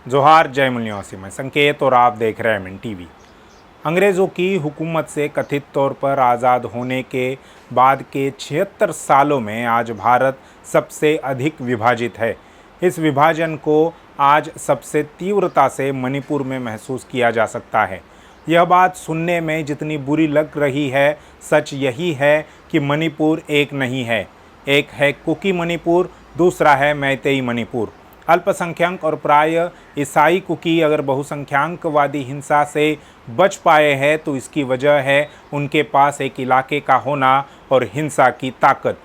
जोहार, जय निवासी मैं संकेत और आप देख रहे हैं एमएन टीवी। अंग्रेज़ों की हुकूमत से कथित तौर पर आज़ाद होने के बाद के 76 सालों में आज भारत सबसे अधिक विभाजित है। इस विभाजन को आज सबसे तीव्रता से मणिपुर में महसूस किया जा सकता है। यह बात सुनने में जितनी बुरी लग रही है, सच यही है कि मणिपुर एक नहीं है। एक है कुकी मणिपुर, दूसरा है मैतेई मणिपुर। अल्पसंख्यक और प्राय ईसाई कुकी अगर बहुसंख्यकवादी हिंसा से बच पाए हैं तो इसकी वजह है उनके पास एक इलाके का होना और हिंसा की ताकत।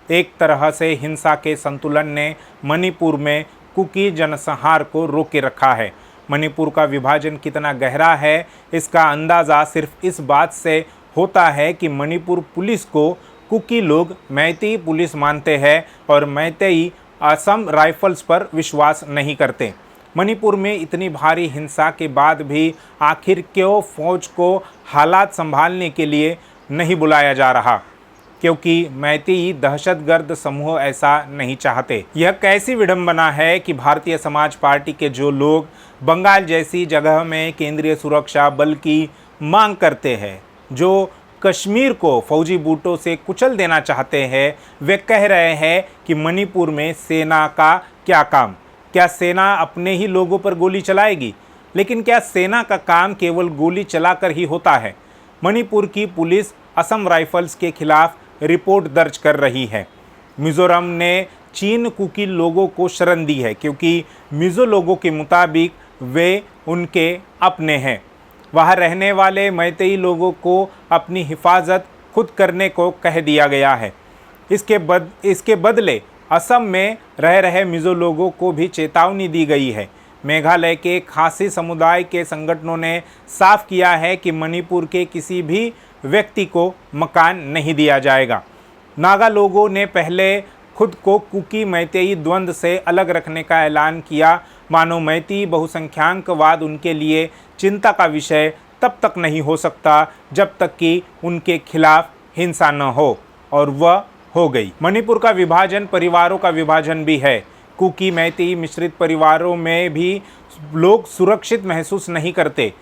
एक तरह से हिंसा के संतुलन ने मणिपुर में कुकी जनसंहार को रोके रखा है। मणिपुर का विभाजन कितना गहरा है इसका अंदाज़ा सिर्फ इस बात से होता है कि मणिपुर पुलिस को कुकी लोग मैतेई पुलिस मानते हैं और मैतेई असम राइफल्स पर विश्वास नहीं करते। मणिपुर में इतनी भारी हिंसा के बाद भी आखिर क्यों फौज को हालात संभालने के लिए नहीं बुलाया जा रहा? क्योंकि मैतेई दहशतगर्द समूह ऐसा नहीं चाहते। यह कैसी विडंबना है कि भारतीय समाज पार्टी के जो लोग बंगाल जैसी जगह में केंद्रीय सुरक्षा बल की मांग करते हैं, जो कश्मीर को फौजी बूटों से कुचल देना चाहते हैं, वे कह रहे हैं कि मणिपुर में सेना का क्या काम? क्या सेना अपने ही लोगों पर गोली चलाएगी? लेकिन क्या सेना का काम केवल गोली चलाकर ही होता है? मणिपुर की पुलिस असम राइफल्स के खिलाफ रिपोर्ट दर्ज कर रही है। मिजोरम ने चीन कुकी लोगों को शरण दी है क्योंकि मिजो लोगों के मुताबिक वे उनके अपने हैं। वहाँ रहने वाले मैतेई लोगों को अपनी हिफाजत खुद करने को कह दिया गया है। इसके बदले असम में रह रहे मिजो लोगों को भी चेतावनी दी गई है। मेघालय के खासी समुदाय के संगठनों ने साफ किया है कि मणिपुर के किसी भी व्यक्ति को मकान नहीं दिया जाएगा। नागा लोगों ने पहले खुद को कुकी मैतेई द्वंद्व से अलग रखने का ऐलान किया, मानो मैतेई बहुसंख्यकवाद उनके लिए चिंता का विषय तब तक नहीं हो सकता जब तक कि उनके खिलाफ हिंसा न हो, और वह हो गई। मणिपुर का विभाजन परिवारों का विभाजन भी है। कुकी मैतेई मिश्रित परिवारों में भी लोग सुरक्षित महसूस नहीं करते।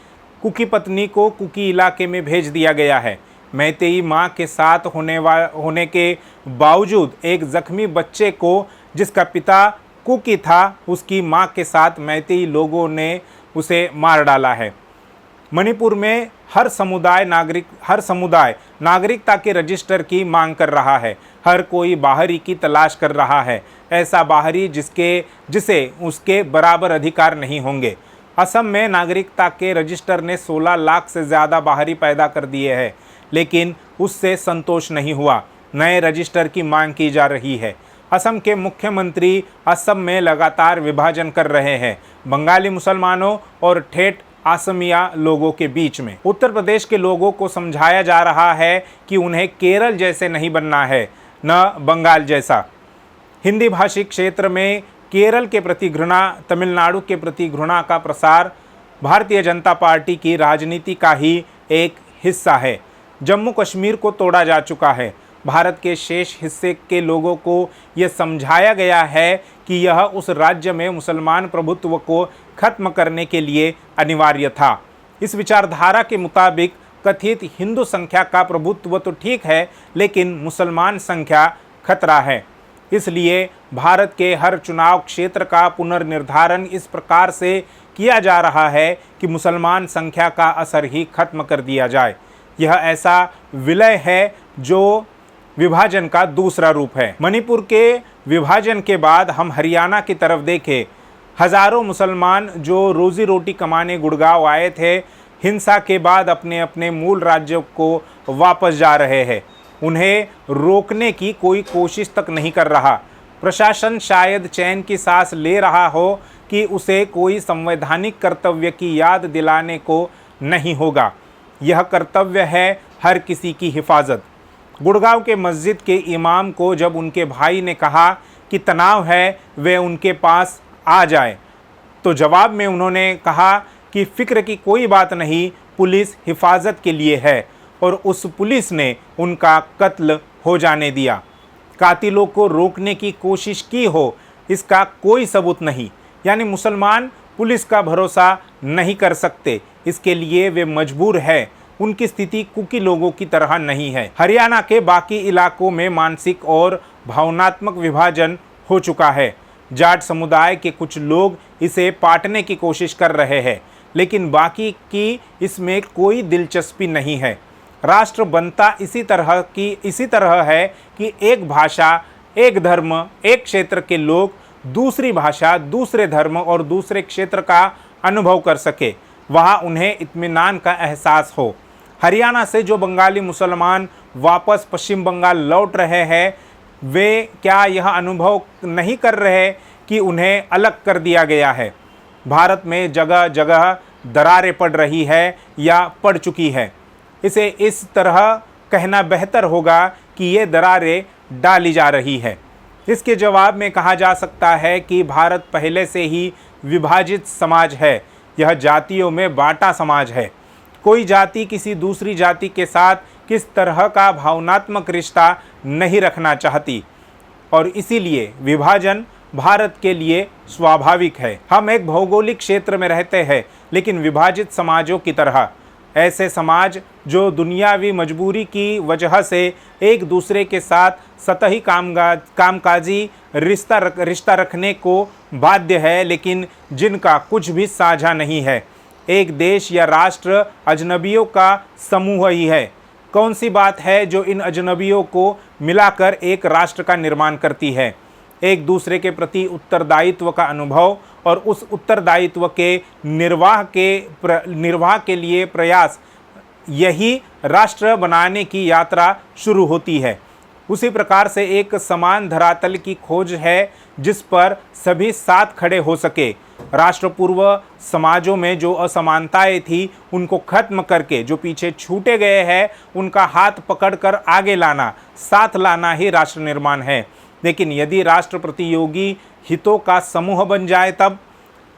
कुकी पत्नी को कुकी इलाके में भेज दिया गया है। मैतेई मां के साथ होने के बावजूद एक जख्मी बच्चे को, जिसका पिता कुकी था, उसकी मां के साथ मैतेई लोगों ने उसे मार डाला है। मणिपुर में हर समुदाय नागरिकता के रजिस्टर की मांग कर रहा है। हर कोई बाहरी की तलाश कर रहा है, ऐसा बाहरी जिसे उसके बराबर अधिकार नहीं होंगे। असम में नागरिकता के रजिस्टर ने 16 लाख से ज़्यादा बाहरी पैदा कर दिए हैं, लेकिन उससे संतोष नहीं हुआ। नए रजिस्टर की मांग की जा रही है। असम के मुख्यमंत्री असम में लगातार विभाजन कर रहे हैं, बंगाली मुसलमानों और ठेठ असमिया लोगों के बीच में। उत्तर प्रदेश के लोगों को समझाया जा रहा है कि उन्हें केरल जैसे नहीं बनना है, न बंगाल जैसा। हिंदी भाषी क्षेत्र में केरल के प्रति घृणा, तमिलनाडु के प्रति घृणा का प्रसार भारतीय जनता पार्टी की राजनीति का ही एक हिस्सा है। जम्मू कश्मीर को तोड़ा जा चुका है। भारत के शेष हिस्से के लोगों को यह समझाया गया है कि यह उस राज्य में मुसलमान प्रभुत्व को खत्म करने के लिए अनिवार्य था। इस विचारधारा के मुताबिक कथित हिंदू संख्या का प्रभुत्व तो ठीक है, लेकिन मुसलमान संख्या खतरा है। इसलिए भारत के हर चुनाव क्षेत्र का पुनर्निर्धारण इस प्रकार से किया जा रहा है कि मुसलमान संख्या का असर ही खत्म कर दिया जाए। यह ऐसा विलय है जो विभाजन का दूसरा रूप है। मणिपुर के विभाजन के बाद हम हरियाणा की तरफ देखें, हजारों मुसलमान जो रोजी रोटी कमाने गुड़गांव आए थे, हिंसा के बाद अपने अपने मूल राज्यों को वापस जा रहे हैं। उन्हें रोकने की कोई कोशिश तक नहीं कर रहा। प्रशासन शायद चैन की सांस ले रहा हो कि उसे कोई संवैधानिक कर्तव्य की याद दिलाने को नहीं होगा। यह कर्तव्य है हर किसी की हिफाजत। गुड़गांव के मस्जिद के इमाम को जब उनके भाई ने कहा कि तनाव है, वे उनके पास आ जाए, तो जवाब में उन्होंने कहा कि फ़िक्र की कोई बात नहीं, पुलिस हिफाजत के लिए है, और उस पुलिस ने उनका कत्ल हो जाने दिया। कातिलों को रोकने की कोशिश की हो, इसका कोई सबूत नहीं। यानी मुसलमान पुलिस का भरोसा नहीं कर सकते, इसके लिए वे मजबूर है। उनकी स्थिति कुकी लोगों की तरह नहीं है। हरियाणा के बाकी इलाकों में मानसिक और भावनात्मक विभाजन हो चुका है। जाट समुदाय के कुछ लोग इसे पाटने की कोशिश कर रहे हैं, लेकिन बाकी की इसमें कोई दिलचस्पी नहीं है। राष्ट्र बनता इसी तरह है कि एक भाषा, एक धर्म, एक क्षेत्र के लोग दूसरी भाषा, दूसरे धर्म और दूसरे क्षेत्र का अनुभव कर सके, वहाँ उन्हें इत्मीनान का एहसास हो। हरियाणा से जो बंगाली मुसलमान वापस पश्चिम बंगाल लौट रहे हैं, वे क्या यह अनुभव नहीं कर रहे कि उन्हें अलग कर दिया गया है? भारत में जगह जगह दरारें पड़ रही है या पड़ चुकी है। इसे इस तरह कहना बेहतर होगा कि ये दरारें डाली जा रही है। इसके जवाब में कहा जा सकता है कि भारत पहले से ही विभाजित समाज है। यह जातियों में बांटा समाज है। कोई जाति किसी दूसरी जाति के साथ किस तरह का भावनात्मक रिश्ता नहीं रखना चाहती और इसीलिए विभाजन भारत के लिए स्वाभाविक है। हम एक भौगोलिक क्षेत्र में रहते हैं, लेकिन विभाजित समाजों की तरह। ऐसे समाज जो दुनियावी मजबूरी की वजह से एक दूसरे के साथ सतही कामकाजी रिश्ता रखने को बाध्य है, लेकिन जिनका कुछ भी साझा नहीं है। एक देश या राष्ट्र अजनबियों का समूह ही है। कौन सी बात है जो इन अजनबियों को मिलाकर एक राष्ट्र का निर्माण करती है? एक दूसरे के प्रति उत्तरदायित्व का अनुभव और उस उत्तरदायित्व के निर्वाह के लिए प्रयास, यही राष्ट्र बनाने की यात्रा शुरू होती है। उसी प्रकार से एक समान धरातल की खोज है जिस पर सभी साथ खड़े हो सके। राष्ट्र पूर्व समाजों में जो असमानताएं थी उनको खत्म करके जो पीछे छूटे गए हैं उनका हाथ पकड़कर आगे लाना, साथ लाना ही राष्ट्र निर्माण है। लेकिन यदि राष्ट्र प्रतियोगी हितों का समूह बन जाए, तब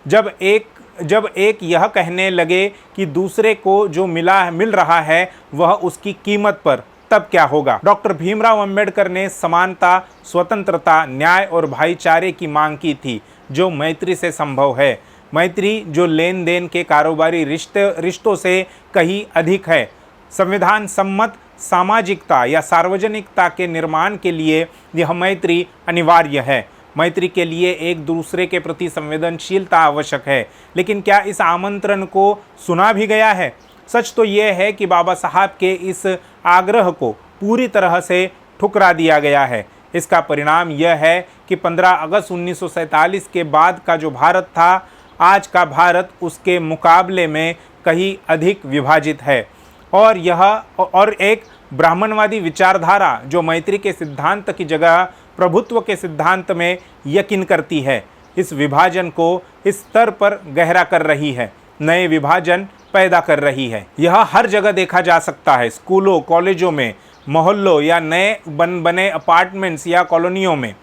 जब एक यह कहने लगे कि दूसरे को जो मिल रहा है वह उसकी कीमत पर, तब क्या होगा? डॉक्टर भीमराव अंबेडकर ने समानता, स्वतंत्रता, न्याय और भाईचारे की मांग की थी, जो मैत्री से संभव है। मैत्री जो लेन देन के कारोबारी रिश्तों से कहीं अधिक है। संविधान सम्मत सामाजिकता या सार्वजनिकता के निर्माण के लिए यह मैत्री अनिवार्य है। मैत्री के लिए एक दूसरे के प्रति संवेदनशीलता आवश्यक है। लेकिन क्या इस आमंत्रण को सुना भी गया है? सच तो यह है कि बाबा साहब के इस आग्रह को पूरी तरह से ठुकरा दिया गया है। इसका परिणाम यह है कि 15 अगस्त 1947 के बाद का जो भारत था, आज का भारत उसके मुकाबले में कहीं अधिक विभाजित है। और एक ब्राह्मणवादी विचारधारा जो मैत्री के सिद्धांत की जगह प्रभुत्व के सिद्धांत में यकीन करती है, इस विभाजन को इस स्तर पर गहरा कर रही है, नए विभाजन पैदा कर रही है। यह हर जगह देखा जा सकता है, स्कूलों, कॉलेजों में, मोहल्लों या नए बने अपार्टमेंट्स या कॉलोनियों में।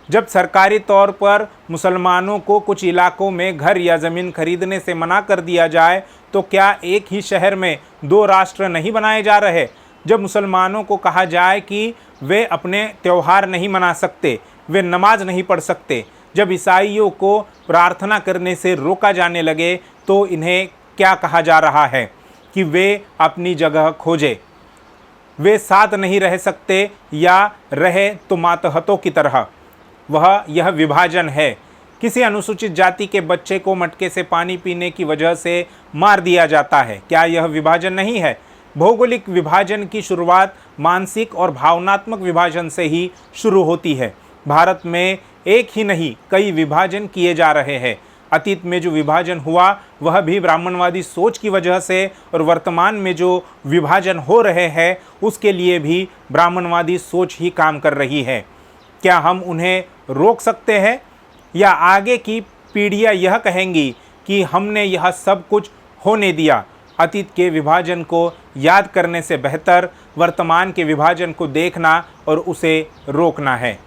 जब सरकारी तौर पर मुसलमानों को कुछ इलाकों में घर या ज़मीन खरीदने से मना कर दिया जाए, तो क्या एक ही शहर में 2 राष्ट्र नहीं बनाए जा रहे? जब मुसलमानों को कहा जाए कि वे अपने त्यौहार नहीं मना सकते, वे नमाज नहीं पढ़ सकते, जब ईसाइयों को प्रार्थना करने से रोका जाने लगे, तो इन्हें क्या कहा जा रहा है कि वे अपनी जगह खोजें। वे साथ नहीं रह सकते या रहे तो मातहतों की तरह। यह विभाजन है। किसी अनुसूचित जाति के बच्चे को मटके से पानी पीने की वजह से मार दिया जाता है। क्या यह विभाजन नहीं है? भौगोलिक विभाजन की शुरुआत मानसिक और भावनात्मक विभाजन से ही शुरू होती है। भारत में एक ही नहीं, कई विभाजन किए जा रहे हैं। अतीत में जो विभाजन हुआ वह भी ब्राह्मणवादी सोच की वजह से, और वर्तमान में जो विभाजन हो रहे हैं उसके लिए भी ब्राह्मणवादी सोच ही काम कर रही है। क्या हम उन्हें रोक सकते हैं, या आगे की पीढ़ियां यह कहेंगी कि हमने यह सब कुछ होने दिया? अतीत के विभाजन को याद करने से बेहतर वर्तमान के विभाजन को देखना और उसे रोकना है।